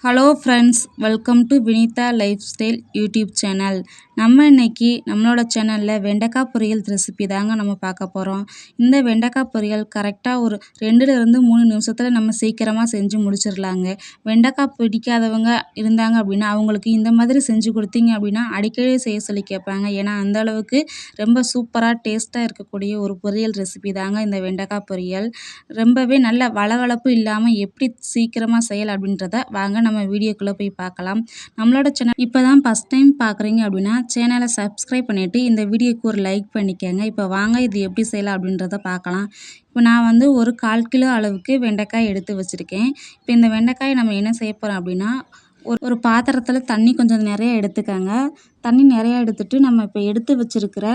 Hello friends, welcome to Vinitha life style YouTube channel. நம்ம இன்னைக்கு நம்மளோட சேனலில் வெண்டைக்காய் பொரியல் ரெசிபி தாங்க நம்ம பார்க்க போகிறோம். இந்த வெண்டைக்காய் பொரியல் கரெக்டாக ஒரு 2லேருந்து 3 நிமிஷத்தில் நம்ம சீக்கிரமாக செஞ்சு முடிச்சிடலாங்க. வெண்டைக்காய் பிடிக்காதவங்க இருந்தாங்க அப்படின்னா அவங்களுக்கு இந்த மாதிரி செஞ்சு கொடுத்தீங்க அப்படின்னா அடிக்கடி செய்ய சொல்லி கேட்பாங்க. ஏன்னா அந்த அளவுக்கு ரொம்ப சூப்பராக டேஸ்ட்டாக இருக்கக்கூடிய ஒரு பொரியல் ரெசிபி தாங்க இந்த வெண்டைக்காய் பொரியல். ரொம்பவே நல்ல வளவளப்பு இல்லாமல் எப்படி சீக்கிரமாக செய்யலாம் அப்படின்றத வாங்க நம்ம வீடியோக்குள்ளே போய் பார்க்கலாம். நம்மளோட சேனல் இப்போ தான் ஃபஸ்ட் டைம் பார்க்குறீங்க அப்படின்னா சேனலை சப்ஸ்கிரைப் பண்ணிவிட்டு இந்த வீடியோக்கு ஒரு லைக் பண்ணிக்கோங்க. இப்போ வாங்க இது எப்படி செய்யலாம் அப்படின்றத பார்க்கலாம். இப்போ நான் வந்து ஒரு 1/4 கிலோ அளவுக்கு வெண்டைக்காய் எடுத்து வச்சுருக்கேன். இப்போ இந்த வெண்டைக்காயை நம்ம என்ன செய்ய போகிறோம் அப்படின்னா ஒரு பாத்திரத்தில் தண்ணி கொஞ்சம் நிறைய எடுத்துக்கோங்க. தண்ணி நிறையா எடுத்துட்டு நம்ம இப்போ எடுத்து வச்சுருக்கிற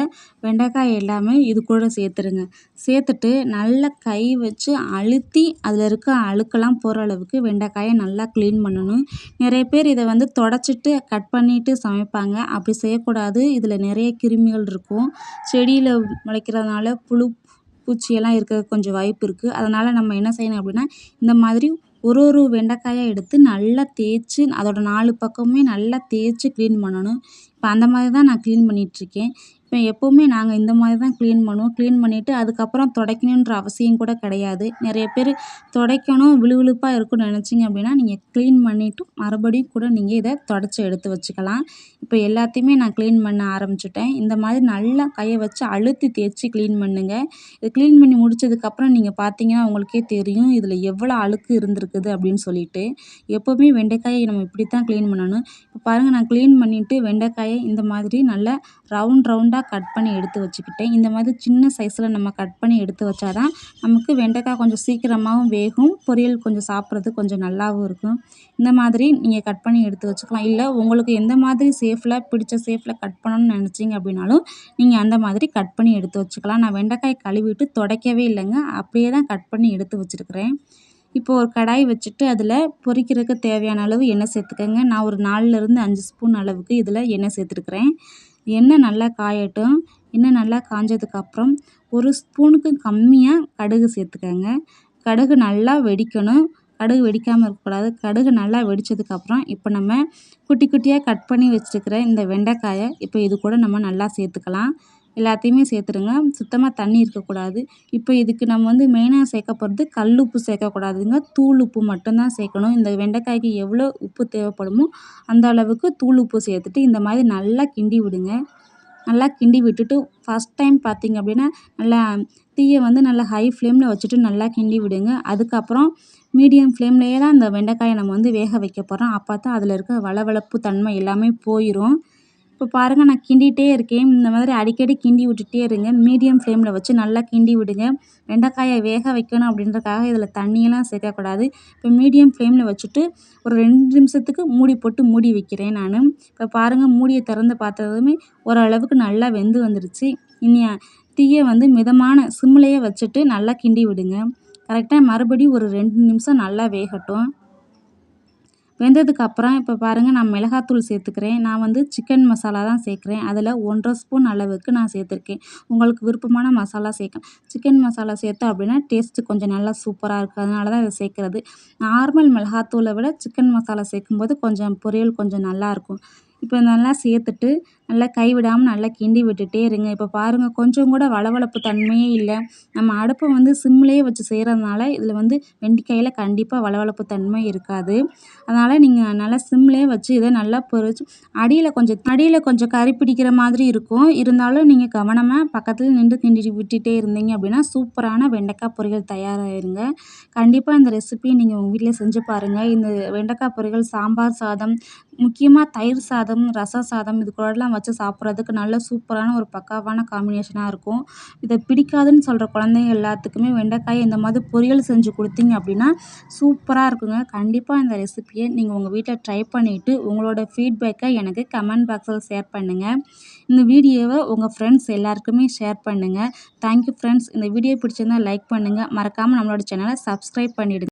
வெண்டைக்காய் எல்லாமே இது கூட சேர்த்துருங்க. சேர்த்துட்டு நல்லா கை வச்சு அழுத்தி அதில் இருக்க அழுக்கெல்லாம் போகிற அளவுக்கு வெண்டைக்காயை நல்லா க்ளீன் பண்ணணும். நிறைய பேர் இதை வந்து தொடச்சிட்டு கட் பண்ணிவிட்டு சமைப்பாங்க. அப்படி செய்யக்கூடாது. இதில் நிறைய கிருமிகள் இருக்கும். செடியில் முளைக்கிறதுனால புழு பூச்சியெல்லாம் இருக்கிறதுக்கு கொஞ்சம் வாய்ப்பு இருக்குது. அதனால் நம்ம என்ன செய்யணும் அப்படின்னா இந்த மாதிரி ஒரு வெண்டைக்காயை எடுத்து நல்லா தேய்ச்சி அதோட 4 பக்கமுமே நல்லா தேய்ச்சி க்ளீன் பண்ணணும். இப்போ அந்த மாதிரி தான் நான் க்ளீன் பண்ணிகிட்ருக்கேன். இப்போ எப்போவுமே நாங்கள் இந்த மாதிரி தான் க்ளீன் பண்ணுவோம். க்ளீன் பண்ணிவிட்டு அதுக்கப்புறம் துடைக்கணுன்ற அவசியம் கூட கிடையாது. நிறைய பேர் துடைக்கணும் விழுவிழுப்பாக இருக்கும்னு நினச்சிங்க அப்படின்னா நீங்கள் க்ளீன் பண்ணிவிட்டு மறுபடியும் கூட நீங்கள் இதை துடைச்சி எடுத்து வச்சுக்கலாம். இப்போ எல்லாத்தையுமே நான் க்ளீன் பண்ண ஆரம்பிச்சிட்டேன். இந்த மாதிரி நல்லா கையை வச்சு அழுத்தி தேய்ச்சி க்ளீன் பண்ணுங்கள். இது க்ளீன் பண்ணி முடிச்சதுக்கப்புறம் நீங்கள் பார்த்தீங்கன்னா உங்களுக்கே தெரியும் இதில் எவ்வளோ அழுக்கு இருந்திருக்குது அப்படின்னு சொல்லிட்டு. எப்போவுமே வெண்டைக்காயை நம்ம இப்படி தான் க்ளீன் பண்ணணும். இப்போ பாருங்கள், நான் க்ளீன் பண்ணிவிட்டு வெண்டைக்காயை இந்த மாதிரி நல்லா ரவுண்டாக கட் பண்ணி எடுத்து வச்சுக்கிட்டேன். இந்த மாதிரி சின்ன சைஸில் நம்ம கட் பண்ணி எடுத்து வச்சா தான் நமக்கு வெண்டைக்காய் கொஞ்சம் சீக்கிரமாகவும் வேகும். பொரியல் கொஞ்சம் சாப்பிட்றதுக்கு கொஞ்சம் நல்லாவும் இருக்கும். இந்த மாதிரி நீங்கள் கட் பண்ணி எடுத்து வச்சுக்கலாம். இல்லை உங்களுக்கு எந்த மாதிரி பிடிச்ச ஷேப்பில் கட் பண்ணணும்னு நினச்சிங்க அப்படின்னாலும் நீங்கள் அந்த மாதிரி கட் பண்ணி எடுத்து வச்சுக்கலாம். நான் வெண்டைக்காய் கழுவிட்டு துடைக்கவே இல்லைங்க. அப்படியே தான் கட் பண்ணி எடுத்து வச்சுருக்கிறேன். இப்போ ஒரு கடாய் வச்சுட்டு அதில் பொரிக்கிறதுக்கு தேவையான அளவு எண்ணெய் சேர்த்துக்கோங்க. நான் ஒரு 4லேருந்து 5 ஸ்பூன் அளவுக்கு இதில் எண்ணெய் சேர்த்துருக்குறேன். எண்ணெய் நல்லா காயட்டும். எண்ணெய் நல்லா காஞ்சதுக்கப்புறம் 1 ஸ்பூனுக்கு கம்மியாக கடுகு சேர்த்துக்கோங்க. கடுகு நல்லா வெடிக்கணும். கடுகு வெடிக்காமல் இருக்கக்கூடாது. கடுகு நல்லா வெடித்ததுக்கப்புறம் இப்போ நம்ம குட்டி குட்டியாக கட் பண்ணி வச்சுருக்கிற இந்த வெண்டைக்காயை இப்போ இது கூட நம்ம நல்லா சேர்த்துக்கலாம். எல்லாத்தையுமே சேர்த்துடுங்க. சுத்தமாக தண்ணி இருக்கக்கூடாது. இப்போ இதுக்கு நம்ம வந்து மெயினாக சேர்க்க போகிறது கல் உப்பு சேர்க்கக்கூடாதுங்க. தூள் உப்பு மட்டும்தான் சேர்க்கணும். இந்த வெண்டைக்காய்க்கு எவ்வளோ உப்பு தேவைப்படுமோ அந்த அளவுக்கு தூள் உப்பு சேர்த்துட்டு இந்த மாதிரி நல்லா கிண்டி விடுங்க. நல்லா கிண்டி விட்டுட்டு ஃபஸ்ட் டைம் பார்த்திங்க அப்படின்னா நல்லா தீயை வந்து நல்லா ஹை ஃப்ளேமில் வச்சுட்டு நல்லா கிண்டி விடுங்க. அதுக்கப்புறம் மீடியம் ஃப்ளேம்லேயே தான் இந்த வெண்டைக்காயை நம்ம வந்து வேக வைக்க போகிறோம். அப்போ தான் அதில் இருக்க வளவளப்பு தன்மை எல்லாமே போயிடும். இப்போ பாருங்கள், நான் கிண்டிகிட்டே இருக்கேன். இந்த மாதிரி அடிக்கடி கிண்டி விட்டுட்டே இருங்க. மீடியம் ஃப்ளேமில் வச்சு நல்லா கிண்டி விடுங்க. வெண்டைக்காயை வேக வைக்கணும் அப்படின்றதுக்காக இதில் தண்ணியெல்லாம் சேர்க்கக்கூடாது. இப்போ மீடியம் ஃப்ளேமில் வச்சுட்டு ஒரு 2 நிமிஷத்துக்கு மூடி போட்டு மூடி வைக்கிறேன் நான். இப்போ பாருங்கள், மூடியை திறந்து பார்த்ததுமே ஓரளவுக்கு நல்லா வெந்து வந்துடுச்சு. இனி தீயை வந்து மிதமான சிம்லேயே வச்சுட்டு நல்லா கிண்டி விடுங்க. கரெக்டாக மறுபடியும் ஒரு 2 நிமிஷம் நல்லா வேகட்டும். வெந்ததுக்கப்புறம் இப்போ பாருங்கள், நான் மிளகாத்தூள் சேர்த்துக்கிறேன். நான் வந்து சிக்கன் மசாலா தான் சேர்க்குறேன். அதில் 1½ ஸ்பூன் அளவுக்கு நான் சேர்த்துருக்கேன். உங்களுக்கு விருப்பமான மசாலா சேர்க்கலாம். சிக்கன் மசாலா சேர்த்தோம் அப்படின்னா டேஸ்ட்டு கொஞ்சம் நல்லா சூப்பராக இருக்கும். அதனால தான் இதை சேர்க்குறது. நார்மல் மிளகாத்தூளை விட சிக்கன் மசாலா சேர்க்கும்போது கொஞ்சம் பொரியல் கொஞ்சம் நல்லாயிருக்கும். இப்போ நல்லா சேர்த்துட்டு நல்லா கைவிடாமல் நல்லா கிண்டி விட்டுட்டே இருங்க. இப்போ பாருங்கள், கொஞ்சம் கூட வளவளப்பு தன்மையே இல்லை. நம்ம அடுப்பை வந்து சிம்லேயே வச்சு செய்கிறதுனால இதில் வந்து வெண்டைக்காயில் கண்டிப்பாக வளவளப்பு தன்மை இருக்காது. அதனால் நீங்கள் நல்லா சிம்லேயே வச்சு இதை நல்லா பொரிச்சு அடியில் கொஞ்சம் கறி பிடிக்கிற மாதிரி இருக்கும். இருந்தாலும் நீங்கள் கவனமாக பக்கத்தில் நின்று கிண்டி விட்டுட்டே இருந்தீங்க அப்படின்னா சூப்பரான வெண்டைக்காய் பொரியல் தயாராகிருங்க. கண்டிப்பாக இந்த ரெசிபியை நீங்கள் உங்கள் வீட்டில் செஞ்சு பாருங்கள். இந்த வெண்டைக்காய் பொரியல் சாம்பார் சாதம், முக்கியமாக தயிர் சாதம், ரச சாதம் இது கூடலாம் வச்சு சாப்பிட்றதுக்கு நல்ல சூப்பரான ஒரு பக்காவான காம்பினேஷனாக இருக்கும். இதை பிடிக்காதுன்னு சொல்கிற குழந்தைங்க எல்லாத்துக்குமே வெண்டைக்காயை இந்த மாதிரி பொரியல் செஞ்சு கொடுத்தீங்க அப்படின்னா சூப்பராக இருக்குங்க. கண்டிப்பாக இந்த ரெசிபியை நீங்கள் உங்கள் வீட்டில் ட்ரை பண்ணிவிட்டு உங்களோட ஃபீட்பேக்கை எனக்கு கமெண்ட் பாக்ஸில் ஷேர் பண்ணுங்கள். இந்த வீடியோவை உங்கள் ஃப்ரெண்ட்ஸ் எல்லாருக்குமே ஷேர் பண்ணுங்கள். Thank you friends. இந்த வீடியோ பிடிச்சிருந்தால் லைக் பண்ணுங்கள். மறக்காமல் நம்மளோட சேனலை சப்ஸ்கிரைப் பண்ணிவிடுங்க.